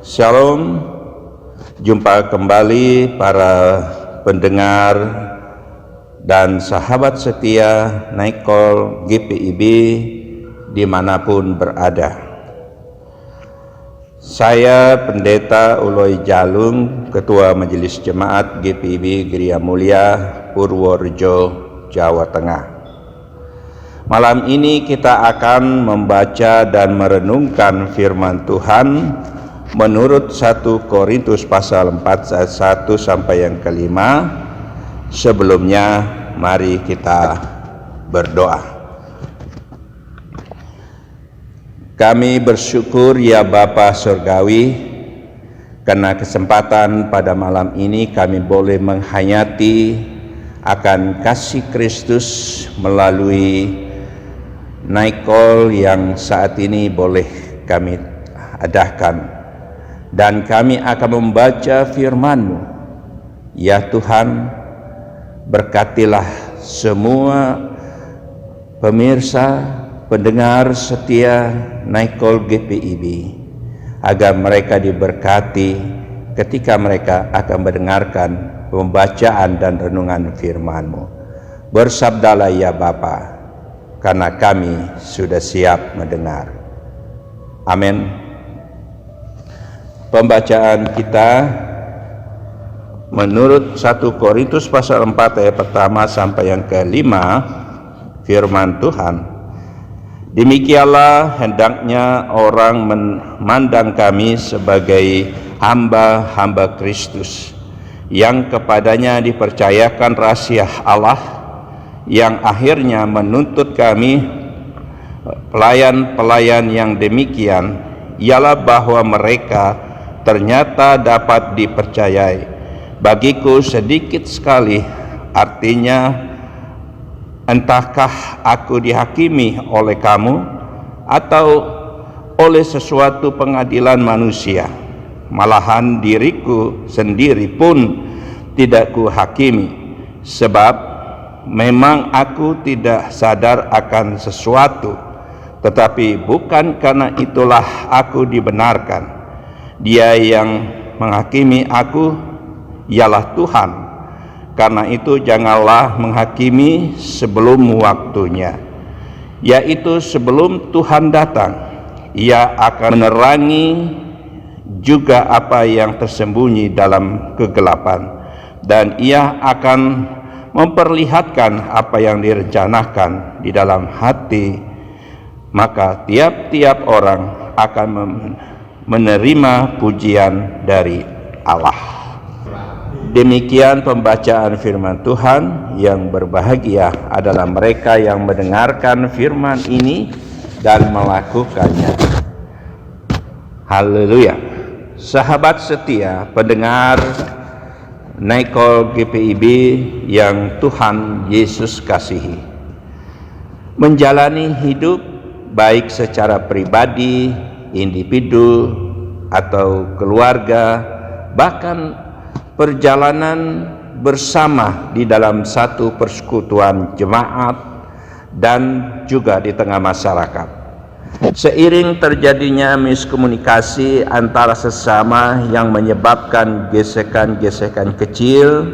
Shalom, jumpa kembali para pendengar dan sahabat setia Naikol GPIB dimanapun berada. Saya Pendeta Uloy Jalung, Ketua Majelis Jemaat GPIB Geria Mulia, Purworejo, Jawa Tengah. Malam ini kita akan membaca dan merenungkan firman Tuhan menurut 1 Korintus pasal 4 ayat 1 sampai yang kelima. Sebelumnya mari kita berdoa. Kami bersyukur ya Bapa Surgawi, karena kesempatan pada malam ini kami boleh menghayati akan kasih Kristus melalui Naikol yang saat ini boleh kami adakan, dan kami akan membaca firman-Mu. Ya Tuhan, berkatilah semua pemirsa, pendengar setia Naikol GPIB, agar mereka diberkati ketika mereka akan mendengarkan pembacaan dan renungan firman-Mu. Bersabdalah ya Bapa, karena kami sudah siap mendengar. Amin. Pembacaan kita menurut 1 Korintus pasal 4 ayat pertama sampai yang kelima. Firman Tuhan, demikianlah hendaknya orang memandang kami sebagai hamba-hamba Kristus, yang kepadanya dipercayakan rahasia Allah, yang akhirnya menuntut kami pelayan-pelayan yang demikian ialah bahwa mereka ternyata dapat dipercayai. Bagiku sedikit sekali, artinya entahkah aku dihakimi oleh kamu atau oleh sesuatu pengadilan manusia. Malahan diriku sendiri pun tidak kuhakimi, sebab memang aku tidak sadar akan sesuatu, tetapi bukan karena itulah aku dibenarkan. Dia yang menghakimi aku ialah Tuhan. Karena itu janganlah menghakimi sebelum waktunya, yaitu sebelum Tuhan datang. Ia akan menerangi juga apa yang tersembunyi dalam kegelapan, dan ia akan memperlihatkan apa yang direncanakan di dalam hati. Maka tiap-tiap orang akan menerima pujian dari Allah. Demikian pembacaan firman Tuhan. Yang berbahagia adalah mereka yang mendengarkan firman ini dan melakukannya. Haleluya. Sahabat setia pendengar Naikol GPIB yang Tuhan Yesus kasihi, menjalani hidup baik secara pribadi, individu, atau keluarga, bahkan perjalanan bersama di dalam satu persekutuan jemaat dan juga di tengah masyarakat. Seiring terjadinya miskomunikasi antara sesama yang menyebabkan gesekan-gesekan kecil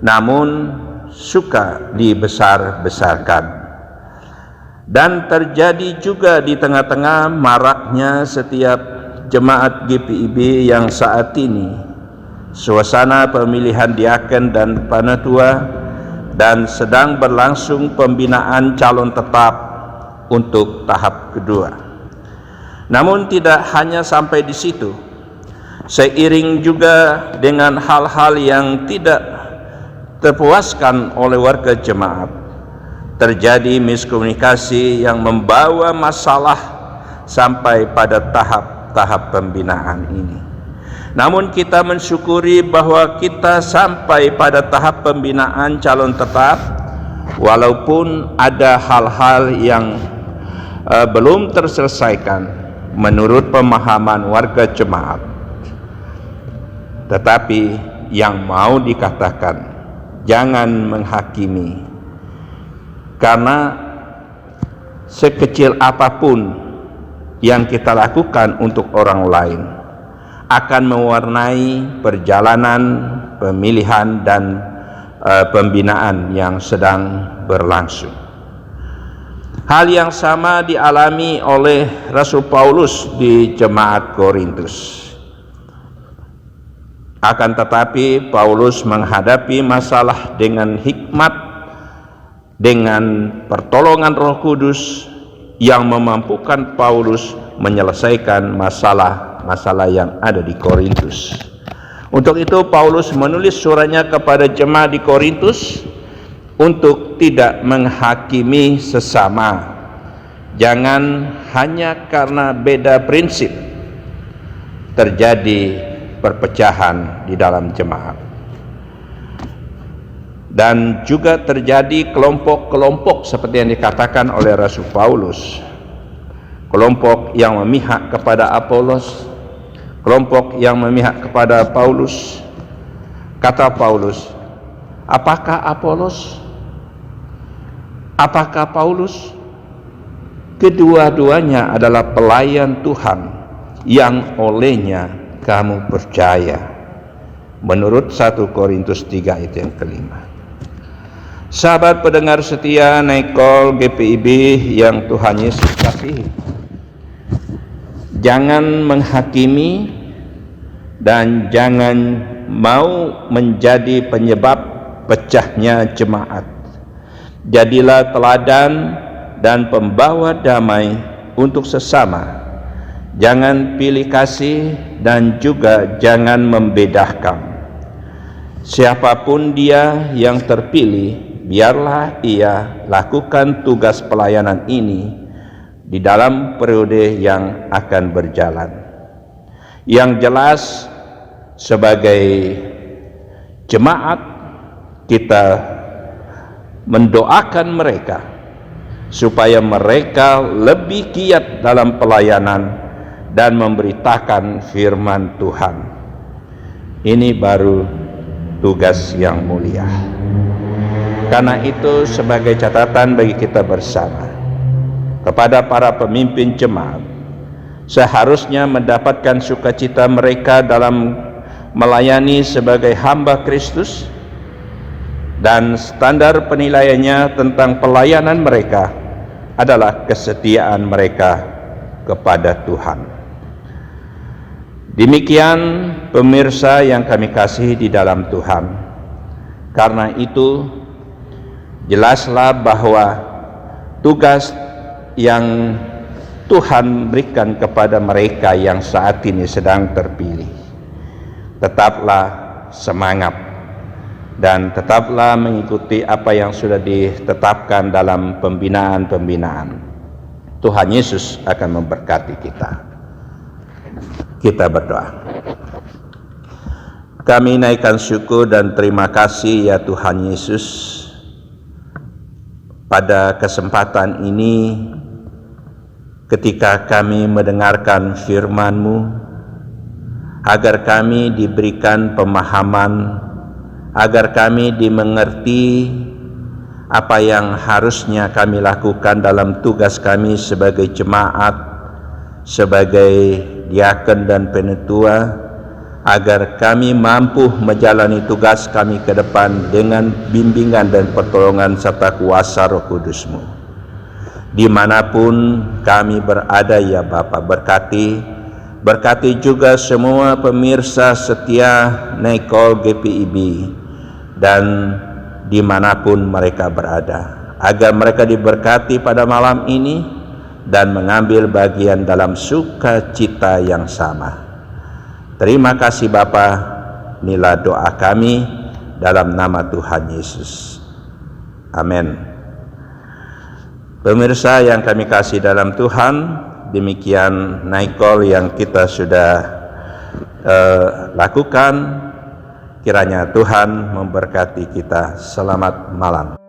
namun suka dibesar-besarkan, dan terjadi juga di tengah-tengah maraknya setiap jemaat GPIB yang saat ini suasana pemilihan diaken dan panatua, dan sedang berlangsung pembinaan calon tetap untuk tahap kedua. Namun tidak hanya sampai di situ. Seiring juga dengan hal-hal yang tidak terpuaskan oleh warga jemaat, terjadi miskomunikasi yang membawa masalah sampai pada tahap-tahap pembinaan ini. Namun kita mensyukuri bahwa kita sampai pada tahap pembinaan calon tetap, walaupun ada hal-hal yang belum terselesaikan menurut pemahaman warga jemaat. Tetapi yang mau dikatakan, jangan menghakimi, karena sekecil apapun yang kita lakukan untuk orang lain akan mewarnai perjalanan pemilihan dan pembinaan yang sedang berlangsung. Hal yang sama dialami oleh Rasul Paulus di jemaat Korintus. Akan tetapi Paulus menghadapi masalah dengan hikmat, dengan pertolongan Roh Kudus yang memampukan Paulus menyelesaikan masalah yang ada di Korintus. Untuk itu Paulus menulis suratnya kepada jemaat di Korintus untuk tidak menghakimi sesama. Jangan hanya karena beda prinsip terjadi perpecahan di dalam jemaat. Dan juga terjadi kelompok-kelompok seperti yang dikatakan oleh Rasul Paulus. Kelompok yang memihak kepada Apolos, kelompok yang memihak kepada Paulus. Kata Paulus, apakah Apolos? Apakah Paulus? Kedua-duanya adalah pelayan Tuhan yang olehnya kamu percaya. Menurut 1 Korintus 3 ayat yang kelima. Sahabat pendengar setia Naikol GPIB yang Tuhan Yesus kasihi, jangan menghakimi dan jangan mau menjadi penyebab pecahnya jemaat. Jadilah teladan dan pembawa damai untuk sesama. Jangan pilih kasih dan juga jangan membedakan. Siapapun dia yang terpilih, biarlah ia lakukan tugas pelayanan ini di dalam periode yang akan berjalan. Yang jelas, sebagai jemaat kita mendoakan mereka supaya mereka lebih giat dalam pelayanan dan memberitakan firman Tuhan. Ini baru tugas yang mulia. Karena itu sebagai catatan bagi kita bersama, kepada para pemimpin jemaat, seharusnya mendapatkan sukacita mereka dalam melayani sebagai hamba Kristus, dan standar penilaiannya tentang pelayanan mereka adalah kesetiaan mereka kepada Tuhan. Demikian pemirsa yang kami kasihi di dalam Tuhan. Karena itu jelaslah bahwa tugas yang Tuhan berikan kepada mereka yang saat ini sedang terpilih, tetaplah semangat dan tetaplah mengikuti apa yang sudah ditetapkan dalam pembinaan-pembinaan. Tuhan Yesus akan memberkati kita. Kita berdoa. Kami naikkan syukur dan terima kasih ya Tuhan Yesus, pada kesempatan ini ketika kami mendengarkan firman-Mu, agar kami diberikan pemahaman, agar kami dimengerti apa yang harusnya kami lakukan dalam tugas kami sebagai jemaat, sebagai diaken dan penetua, agar kami mampu menjalani tugas kami ke depan dengan bimbingan dan pertolongan serta kuasa Roh Kudus-Mu. Dimanapun kami berada ya Bapa, berkati juga semua pemirsa setia Naikol GPIB dan dimanapun mereka berada, agar mereka diberkati pada malam ini dan mengambil bagian dalam sukacita yang sama. Terima kasih Bapa, inilah doa kami dalam nama Tuhan Yesus. Amin. Pemirsa yang kami kasih dalam Tuhan, demikian Naikol yang kita sudah lakukan. Kiranya Tuhan memberkati kita. Selamat malam.